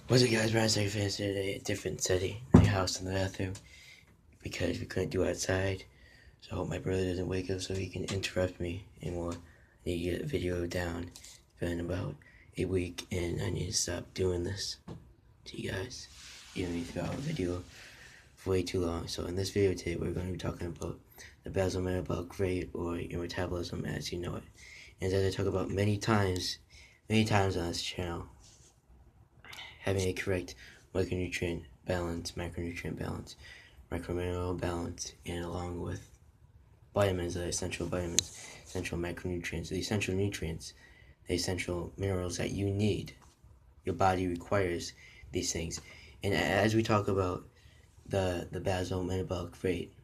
What's up, guys? Brian Second Fans today, a different setting, my house in the bathroom, because we couldn't do outside. So I hope my brother doesn't wake up so he can interrupt me anymore. I need to get a video down. It's been about a week, and I need to stop doing this to you guys. You don't need to go out a video for way too long. So in this video today, we're going to be talking about the basal metabolic rate, or your metabolism as you know it. And as I talk about many times on this channel, having a correct macronutrient balance, micromineral balance, and along with vitamins, the essential vitamins, essential macronutrients, the essential nutrients, the essential minerals that you need. Your body requires these things. And as we talk about the basal metabolic rate,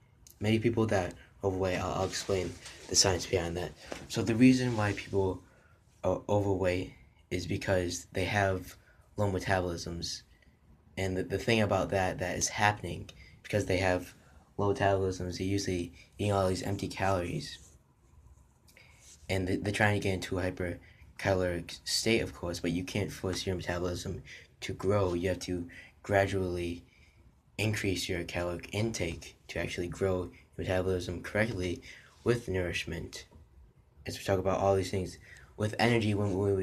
many people that are overweight, I'll explain the science behind that. So the reason why people are overweight is because they have low metabolisms. And the thing about that is happening because they have low metabolisms, they're usually eating all these empty calories. And they're trying to get into a hypercaloric state, of course, but you can't force your metabolism to grow. You have to gradually increase your caloric intake to actually grow your metabolism correctly with nourishment. As we talk about all these things, with energy, when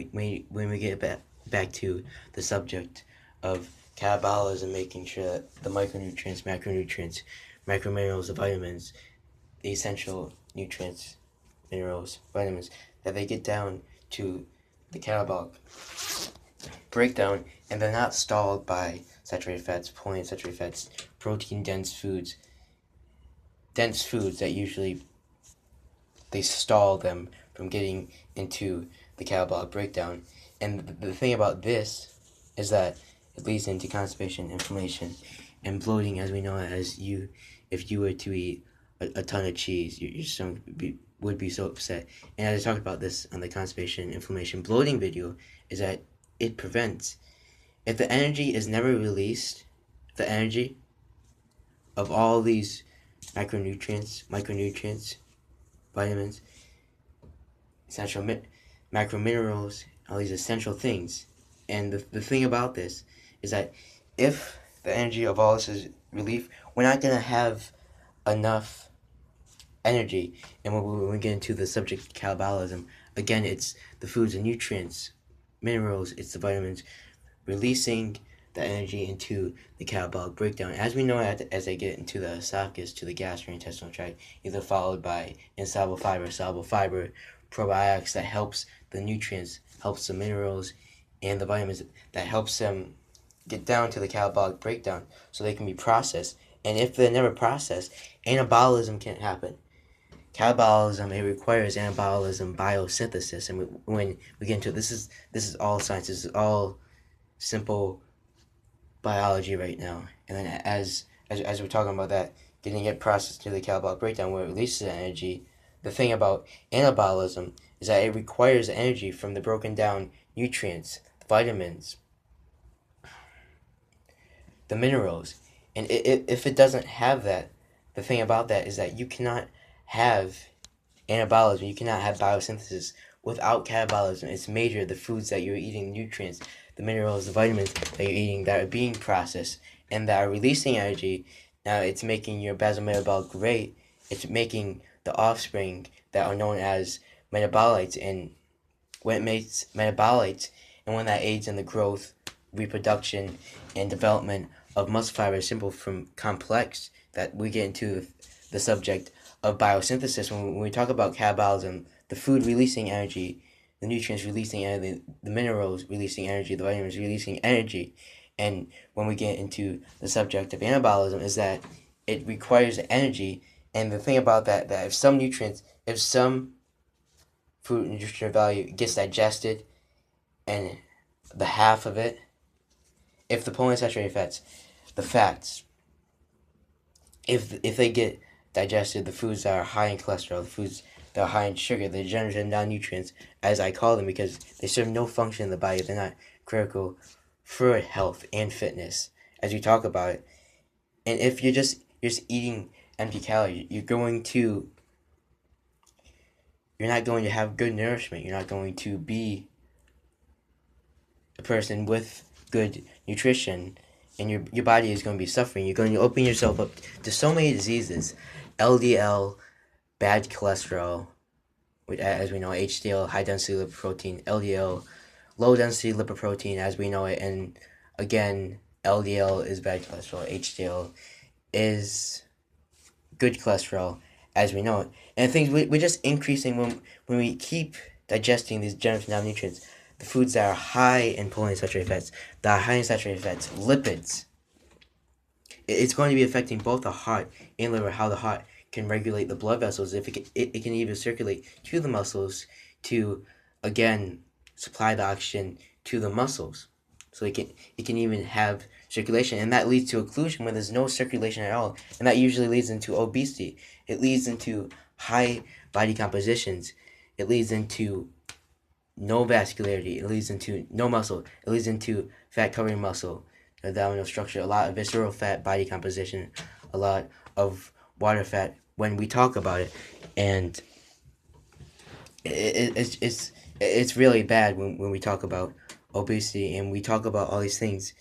we get back to the subject of catabolism, making sure that the micronutrients, macronutrients, microminerals, the vitamins, the essential nutrients, minerals, vitamins, that they get down to the catabolic breakdown, and they're not stalled by saturated fats, polyunsaturated fats, protein dense foods that usually they stall them from getting into the catabolic breakdown. And the thing about this is that it leads into constipation, inflammation, and bloating, as we know it. If you were to eat a ton of cheese, your stomach would be so upset. And as I talked about this on the constipation, inflammation, bloating video, is that it prevents, if the energy is never released, the energy of all these micronutrients, vitamins, essential macrominerals, all these essential things. And the thing about this is that if the energy of all this is relief, we're not going to have enough energy. And when we get into the subject of catabolism, again, it's the foods and nutrients, minerals, it's the vitamins, releasing the energy into the catabolic breakdown. As we know, as they get into the esophagus to the gastrointestinal tract, either followed by insoluble fiber, probiotics that helps the nutrients, helps the minerals and the vitamins, that helps them get down to the catabolic breakdown so they can be processed. And if they're never processed, anabolism can't happen. Catabolism, it requires anabolism biosynthesis. And when we get into this is all science. This is all simple biology right now. And then as we're talking about that, getting it processed to the catabolic breakdown where it releases energy, the thing about anabolism is that it requires energy from the broken down nutrients, the vitamins, the minerals. And if it doesn't have that, the thing about that is that you cannot have anabolism, you cannot have biosynthesis without catabolism. It's major, the foods that you're eating, the nutrients, the minerals, the vitamins that you're eating that are being processed and that are releasing energy. Now it's making your basal metabolic rate, it's making the offspring that are known as metabolites. And when it makes metabolites, and when that aids in the growth, reproduction, and development of muscle fibers, simple from complex, that we get into the subject of biosynthesis. When we talk about catabolism, the food releasing energy, the nutrients releasing energy, the minerals releasing energy, the vitamins releasing energy. And when we get into the subject of anabolism, is that it requires energy. And the thing about that if some nutrients, if some food nutritional value gets digested, and the half of it, if the polyunsaturated fats, the fats, if they get digested, the foods that are high in cholesterol, the foods that are high in sugar, the degenerative non-nutrients, as I call them, because they serve no function in the body, they're not critical for health and fitness, as we talk about it. And if you're just eating empty calories, you're not going to have good nourishment. You're not going to be a person with good nutrition, and your body is going to be suffering. You're going to open yourself up to so many diseases. LDL, bad cholesterol, which, as we know, HDL, high density lipoprotein, LDL, low density lipoprotein, as we know it, and again, LDL is bad cholesterol, HDL is good cholesterol, as we know it. And things we're just increasing when we keep digesting these generative nutrients, the foods that are high in polyunsaturated fats, that are high in saturated fats, lipids. It's going to be affecting both the heart and liver, how the heart can regulate the blood vessels. If it can even circulate to the muscles to, again, supply the oxygen to the muscles. So it can even have circulation, and that leads to occlusion when there's no circulation at all, and that usually leads into obesity. It leads into high body compositions. It leads into no vascularity. It leads into no muscle. It leads into fat covering muscle, abdominal structure, a lot of visceral fat, body composition, a lot of water fat when we talk about it, and it's really bad when we talk about obesity and we talk about all these things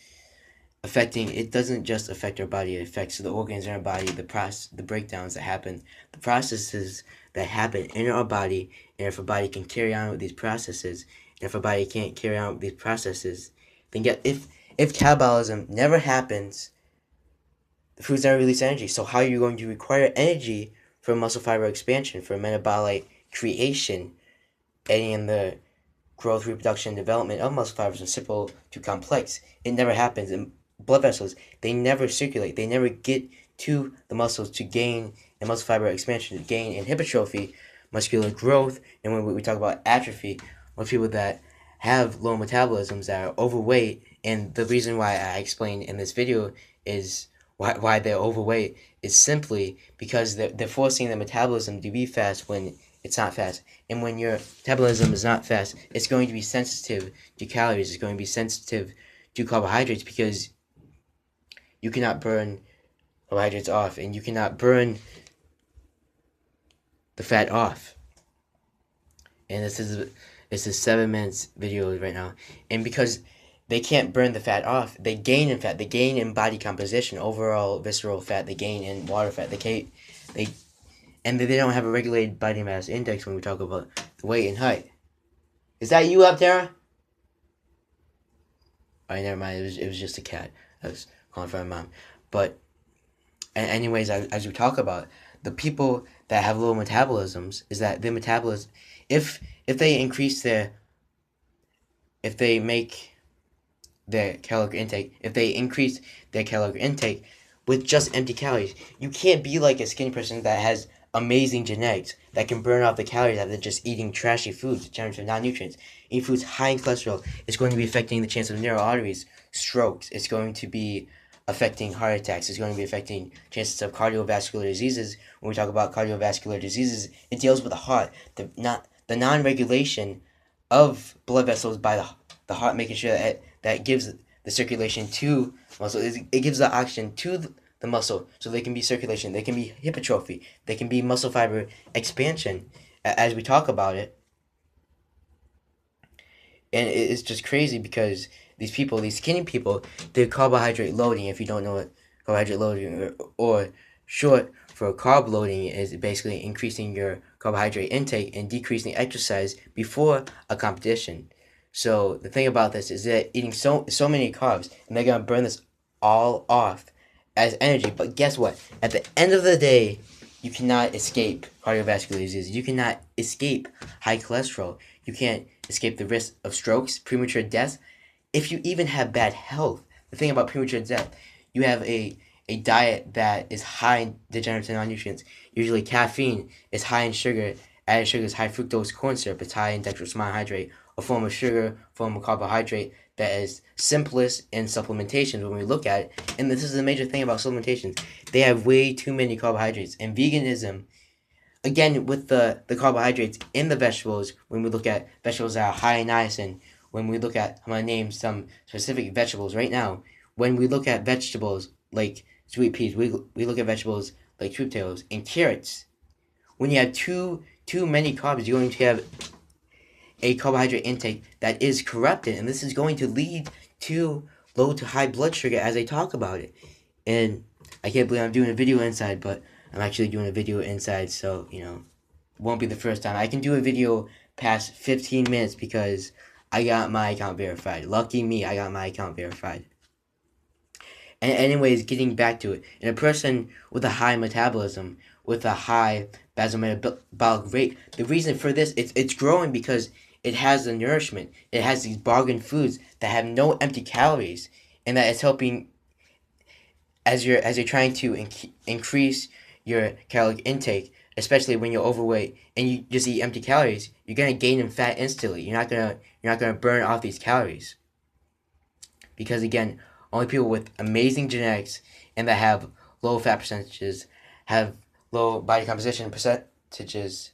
affecting. It doesn't just affect our body, it affects the organs in our body, the breakdowns that happen, the processes that happen in our body. And if a body can carry on with these processes, and if a body can't carry on with these processes, then if catabolism never happens, the foods never release energy. So how are you going to require energy for muscle fiber expansion, for metabolite creation, aiding in the growth, reproduction, and development of muscle fibers from simple to complex? It never happens. And blood vessels, they never circulate. They never get to the muscles to gain in muscle fiber expansion, to gain in hypertrophy, muscular growth. And when we talk about atrophy, most people that have low metabolisms, that are overweight, and the reason why I explained in this video is why they're overweight is simply because they're forcing the metabolism to be fast when it's not fast. And when your metabolism is not fast, it's going to be sensitive to calories. It's going to be sensitive to carbohydrates because you cannot burn carbohydrates off, and you cannot burn the fat off. And this is a 7 minutes video right now. And because they can't burn the fat off, they gain in fat. They gain in body composition, overall visceral fat. They gain in water fat. And they don't have a regulated body mass index when we talk about the weight and height. Is that you up there? Alright, never mind. It was just a cat. I was calling for my mom. But anyways, as we talk about, the people that have low metabolisms, is that their metabolism, if they increase if they make their caloric intake, if they increase their caloric intake with just empty calories, you can't be like a skinny person that has amazing genetics that can burn off the calories after just eating trashy foods, generative non-nutrients. Eating foods high in cholesterol is going to be affecting the chance of narrow arteries, strokes. It's going to be affecting heart attacks. It's going to be affecting chances of cardiovascular diseases. When we talk about cardiovascular diseases, it deals with the heart, the non-regulation of blood vessels by the heart, making sure that gives the circulation to muscle. It gives the oxygen to the muscle, so they can be circulation, they can be hypertrophy, they can be muscle fiber expansion, as we talk about it. And it's just crazy because these people, these skinny people, they're carbohydrate loading. If you don't know what carbohydrate loading or short for carb loading is, basically increasing your carbohydrate intake and decreasing exercise before a competition. So the thing about this is that eating so many carbs, and they're gonna burn this all off as energy. But guess what? At the end of the day, you cannot escape cardiovascular disease. You cannot escape high cholesterol. You can't escape the risk of strokes, premature death. If you even have bad health, the thing about premature death, you have a diet that is high in degenerative non-nutrients. Usually caffeine is high in sugar. Added sugar is high fructose corn syrup. It's high in dextrose monohydrate, a form of sugar, form of carbohydrate that is simplest in supplementation when we look at it. And this is a major thing about supplementation. They have way too many carbohydrates. And veganism, again, with the carbohydrates in the vegetables, when we look at vegetables that are high in niacin, when we look at, I'm going to name some specific vegetables right now. When we look at vegetables like sweet peas, we look at vegetables like sweet potatoes and carrots. When you have too many carbs, you're going to have a carbohydrate intake that is corrupted, and this is going to lead to low to high blood sugar as I talk about it. And I can't believe I'm doing a video inside, but I'm actually doing a video inside, so, won't be the first time. I can do a video past 15 minutes because I got my account verified. Lucky me, I got my account verified. And anyways, getting back to it, in a person with a high metabolism, with a high basal metabolic rate, the reason for this, it's growing because it has the nourishment. It has these bargain foods that have no empty calories, and that it's helping as you're trying to increase your caloric intake, especially when you're overweight and you just eat empty calories. You're gonna gain in fat instantly. You're not gonna burn off these calories, because again, only people with amazing genetics and that have low fat percentages have low body composition percentages,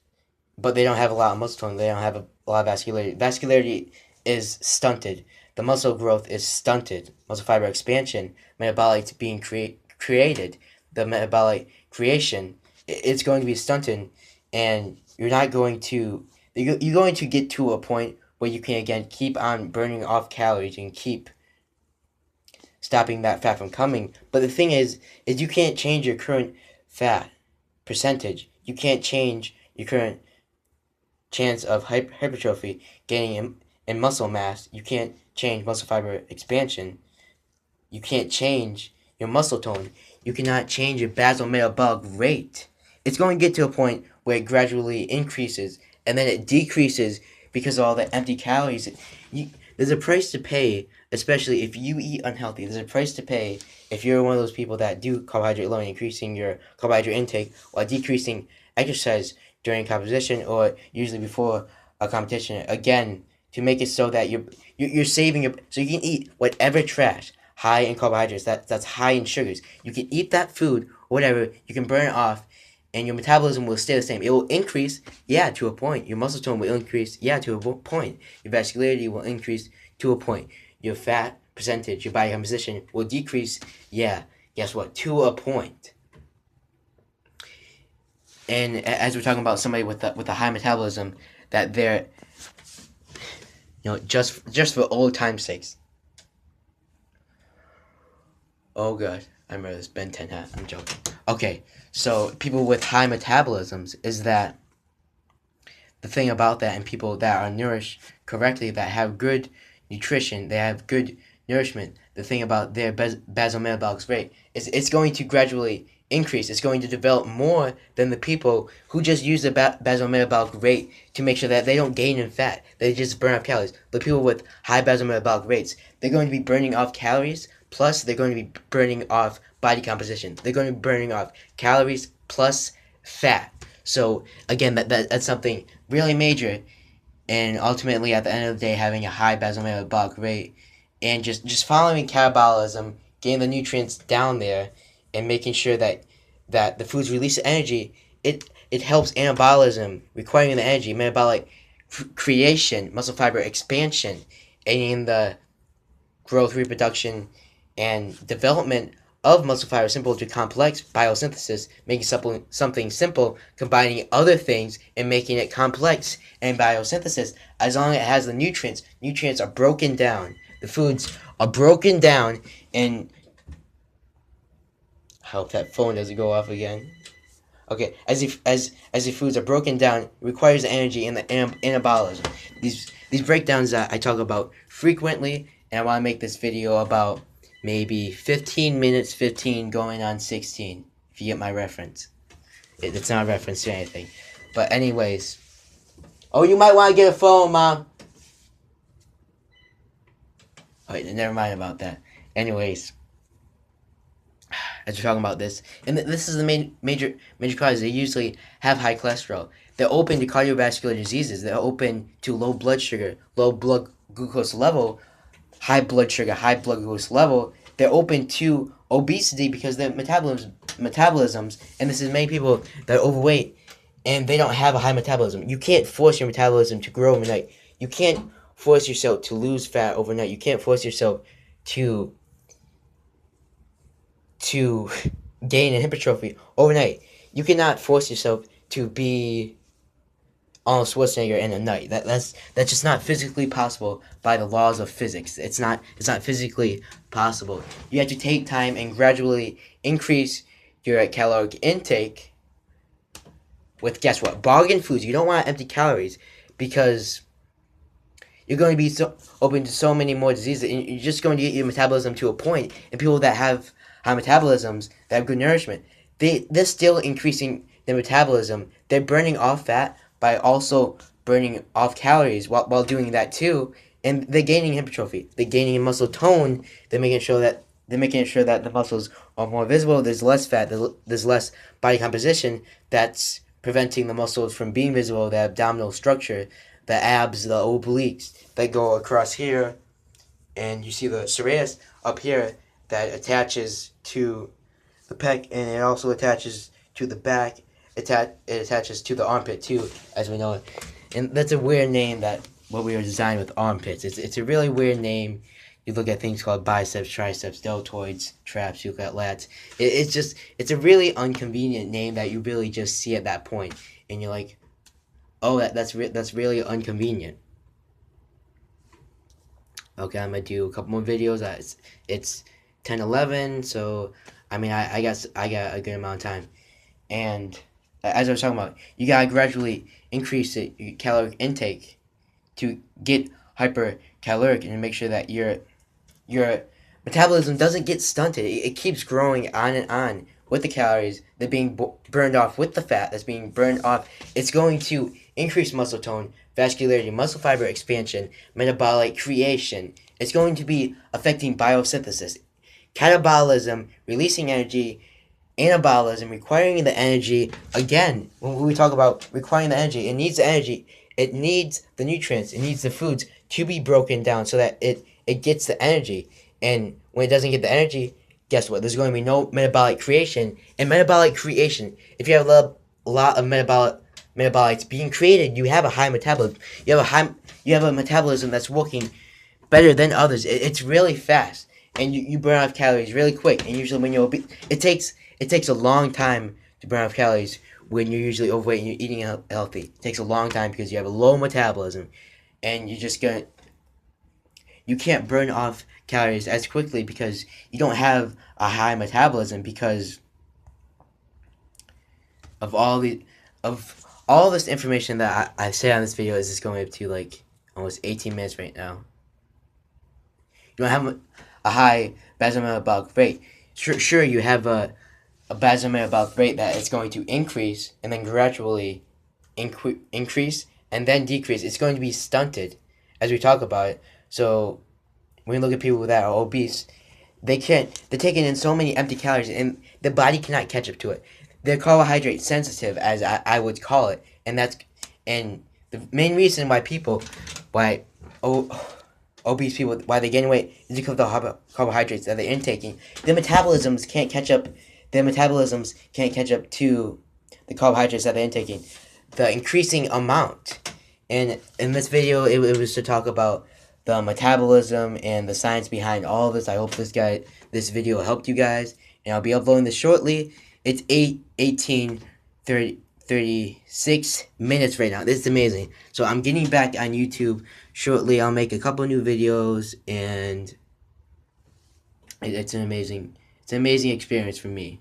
but they don't have a lot of muscle tone. They don't have a lot of vascularity. Vascularity is stunted. The muscle growth is stunted. Muscle fiber expansion, metabolic being created, the metabolic creation, it's going to be stunted, and you're going to get to a point where you can again keep on burning off calories and keep stopping that fat from coming. But the thing is you can't change your current fat percentage. You can't change your current chance of hypertrophy, gaining in muscle mass. You can't change muscle fiber expansion. You can't change your muscle tone. You cannot change your basal metabolic rate. It's going to get to a point where it gradually increases and then it decreases because of all the empty calories. There's a price to pay, especially if you eat unhealthy. There's a price to pay if you're one of those people that do carbohydrate loading, increasing your carbohydrate intake while decreasing exercise during competition or usually before a competition. Again, to make it so that you're saving so you can eat whatever trash high in carbohydrates that's high in sugars. You can eat that food or whatever. You can burn it off, and your metabolism will stay the same. It will increase, yeah, to a point. Your muscle tone will increase, yeah, to a point. Your vascularity will increase to a point. Your fat percentage, your body composition will decrease, yeah, guess what, to a point. And as we're talking about somebody with a high metabolism, that they're, just for old time's sakes. Oh god, I remember this Ben 10 hat. I'm joking. Okay, so people with high metabolisms is that the thing about that, and people that are nourished correctly, that have good nutrition, they have good nourishment. The thing about their basal metabolic rate is it's going to gradually increase. It's going to develop more than the people who just use the basal metabolic rate to make sure that they don't gain in fat. They just burn off calories. But people with high basal metabolic rates, they're going to be burning off calories, plus they're going to be burning off body composition. They're going to be burning off calories plus fat. So again, that's something really major, and ultimately at the end of the day, having a high basal metabolic rate and just following catabolism, getting the nutrients down there, and making sure that the foods release energy, it helps anabolism, requiring the energy, metabolic creation, muscle fiber expansion, aiding the growth, reproduction, and development of muscle fiber simple to complex biosynthesis, making something simple, combining other things and making it complex and biosynthesis. As long as it has the nutrients are broken down. The foods are broken down, and I hope that phone doesn't go off again. Okay, as the foods are broken down, it requires energy in the anabolism. These breakdowns that I talk about frequently, and I want to make this video about maybe 15 minutes, 15 going on 16, if you get my reference. It's not a reference to anything. But anyways. Oh, you might want to get a phone, Mom. Alright, never mind about that. Anyways. As we're talking about this. And this is the major cause. They usually have high cholesterol. They're open to cardiovascular diseases. They're open to low blood sugar, low blood glucose level, high blood sugar, high blood glucose level. They're open to obesity because their metabolisms, and this is many people that are overweight and they don't have a high metabolism. You can't force your metabolism to grow overnight. You can't force yourself to lose fat overnight. You can't force yourself to gain in hypertrophy overnight. You cannot force yourself to be Arnold Schwarzenegger in a night. That's just not physically possible by the laws of physics. It's not physically possible. You have to take time and gradually increase your caloric intake with, guess what, bargain foods. You don't want empty calories, because you're going to be so open to so many more diseases, and you're just going to get your metabolism to a point. And people that have high metabolisms, that have good nourishment, they're still increasing their metabolism. They're burning off fat by also burning off calories while doing that too, and they're gaining hypertrophy. They're gaining muscle tone. They're making sure that the muscles are more visible. There's less fat. There's less body composition that's preventing the muscles from being visible. The abdominal structure, the abs, the obliques that go across here, and you see the serratus up here that attaches to the pec, and it also attaches to the back. It attaches to the armpit too, as we know it. And that's a weird name, that what we were designed with armpits. It's a really weird name. You look at things called biceps, triceps, deltoids, traps. You look at lats. It's a really inconvenient name that you really just see at that point, and you're like, oh, that's really inconvenient. Okay, I'm gonna do a couple more videos. It's 10:11, so I mean I got a good amount of time. And as I was talking about, you gotta gradually increase your caloric intake to get hypercaloric, and make sure that your metabolism doesn't get stunted. It keeps growing on and on with the calories that are being burned off, with the fat that's being burned off. It's going to increase muscle tone, vascularity, muscle fiber expansion, metabolic creation. It's going to be affecting biosynthesis, catabolism, releasing energy, anabolism, requiring the energy. Again, when we talk about requiring the energy, it needs the energy. It needs the nutrients. It needs the foods to be broken down so that it gets the energy. And when it doesn't get the energy, guess what? There's going to be no metabolic creation. And metabolic creation, if you have a lot of metabolites being created, you have a high metabolism. You have a metabolism that's working better than others. It's really fast, and you burn off calories really quick. And usually when you're obese, it takes a long time to burn off calories when you're usually overweight and you're eating healthy. It takes a long time because you have a low metabolism, and you can't burn off calories as quickly because you don't have a high metabolism, because of all this information that I said on this video. Is just going up to like almost 18 minutes right now. You don't have a high basal metabolic rate. Sure, you have a basal metabolic rate that is going to increase and then gradually increase and then decrease. It's going to be stunted as we talk about it. So when you look at people that are obese, they're taking in so many empty calories, and the body cannot catch up to it. They're carbohydrate sensitive, as I would call it, and the main reason why obese people, why they gain weight, is because of the carbohydrates that they're intaking. Their metabolisms can't catch up to the carbohydrates that they're intaking, the increasing amount. And in this video, it was to talk about the metabolism and the science behind all of this. I hope this video helped you guys, and I'll be uploading this shortly. It's 36 minutes right now. This is amazing. So I'm getting back on YouTube shortly. I'll make a couple new videos, and it's an amazing experience for me.